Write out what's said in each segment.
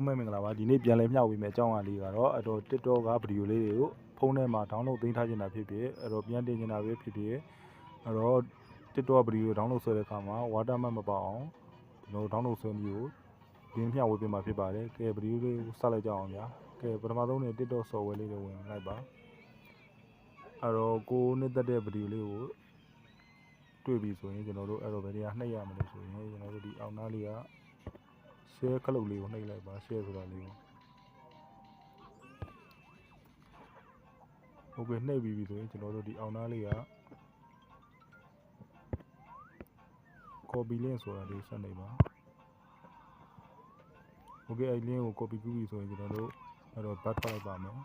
မဲမင်္ဂလာပါဒီနေ့ပြန်လည်မျှဝေမယ့်အကြောင်းအရာလေးကတော့အဲ့တော့ TikTok ကဗီဒီယိုလေးတွေကိုဖုန်းထဲမှာ download သိမ်းထားချင်တာဖြစ်ဖြစ်အဲ့တော့ပြန်တင်ချင်တာပဲဖြစ်ဖြစ်အဲ့တော့ TikTok ဗီဒီယို download ဆွဲတဲ့အခါမှာ watermark မပေါအောင်ကျွန်တော် download ဆွဲမျိုးကိုဒီမျှဝေပေးမှာဖြစ်ပါတယ်ကဲဗီဒီယိုလေးကိုစလိုက်ကြအောင်ဗျာကဲပထမဆုံးနေ့ TikTok software လေးတွေဝင်လိုက်ပါအဲ့တော့ကိုနှစ်သက်တဲ့ဗီဒီယိုလေးကိုတွေ့ပြီဆိုရင်ကျွန်တော်တို့အဲ့တော့ဗီဒီယိုနှိပ်ရမလို့ဆိုရင်ကျွန်တော်တို့ဒီအောက်နားလေးက share ခလုတ်လေးကိုနှိပ်လိုက်ပါ share ဆိုတာလေးကိုโอเคနှိပ်ပြီးပြီဆိုရင်ကျွန်တော်တို့ဒီအောက်နားလေးက copy link ဆိုတာလေးဆက်နှိပ်ပါโอเคအဲ့ link ကို copy ကူးပြီဆိုရင်ကျွန်တော်တို့အဲ့တော့ back ထွက်လိုက်ပါမယ်။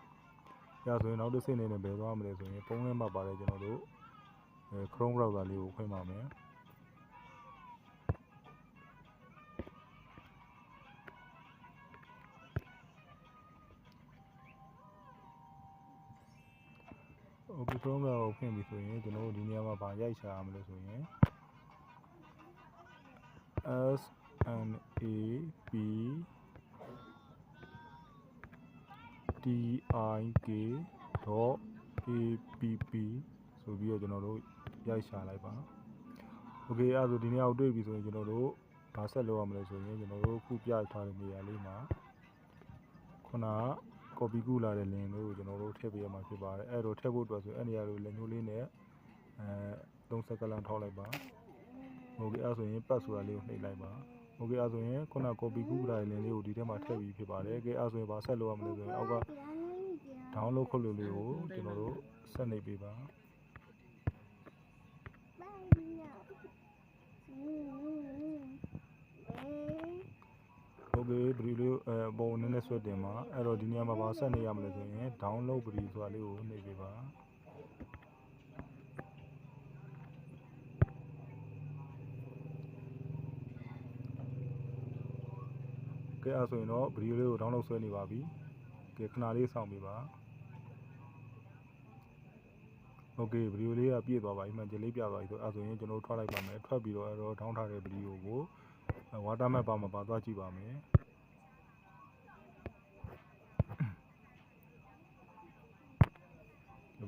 ဒါဆိုရင်နောက်တစ်ဆင့်အနေနဲ့ဘယ်သွားမလဲဆိုရင်ဖုန်းထဲမှာပါတယ်ကျွန်တော်တို့Chrome browser လေးကိုဖွင့်ပါမယ်။โอเค Chrome browser ကိုဖွင့်ပြီဆိုရင်ကျွန်တော်တို့ဒီနေရာမှာဗာရိုက်ရှာရမလို့ဆိုရင် snaptik.app ဆိုပြီးတော့ကျွန်တော်တို့ရိုက်ရှာလိုက်ပါโอเคအဲ့ဒါဆိုဒီနေရာကိုတွေ့ပြီဆိုရင်ကျွန်တော်တို့ဗာဆက်လုပ်ရမလဲဆိုရင်ကျွန်တော်တို့ခုပြထားတဲ့နေရာလေးမှာခုနက copy ကူးလာတဲ့ link လေးကိုကျွန်တော်တို့ထည့်ပေးရမှာဖြစ်ပါတယ်အဲ့တော့ထည့်ဖို့အတွက်ဆိုအဲ့နေရာကိုလက်ညှိုးလေးနဲ့3စက္ကန့်ထောက်လိုက်ပါโอเคအဲ့ဆိုရင် pass ဆိုတာလေးကိုနှိပ်လိုက်ပါโอเคအဲ့ဆိုရင်ခုန copy ကူးလာတဲ့ link လေးကိုဒီထဲမှာထည့်ပြီးဖြစ်ပါတယ်ကဲအဲ့ဆိုရင်ဗာဆက်လုပ်ရမလဲဆိုရင်အောက်က download ခုလို့လေးကိုကျွန်တော်တို့ဆက်နှိပ်ပေးပါโอเคဗီဒီယိုလေးပုံနည်းနည်းဆွဲတင်ပါအဲ့တော့ဒီနေရာမှာဗာဆက်နေရမလဲဆိုရင် download ဗီဒီယိုဆိုတာလေးကိုနှိပ်ပေးပါကဲအဲ့ဆိုရင်တော့ဗီဒီယိုလေးကို download ဆွဲနေပါပြီကဲခဏလေးစောင့်ပေးပါโอเคဗီဒီယိုလေးကပြည့်သွားပါပြီမှန်ကြလေးပြသွားပြီဆိုအဲ့ဆိုရင်ကျွန်တော်ထွက်လိုက်ပါမယ်ထွက်ပြီးတော့အဲ့တော့ down ထားတဲ့ဗီဒီယိုကို watermark ပါမှာပါသွားကြည့်ပါမယ်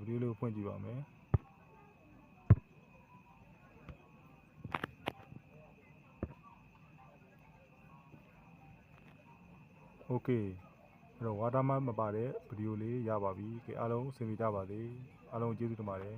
ဗီဒီယိုလေးကိုဖွင့်ကြည့်ပါမယ်โอเคအဲ့တော့ watermark မပါတဲ့ဗီဒီယိုလေးရပါပြီကဲအားလုံးအဆင်ပြေကြပါစေအားလုံးကျေးဇူးတင်ပါတယ်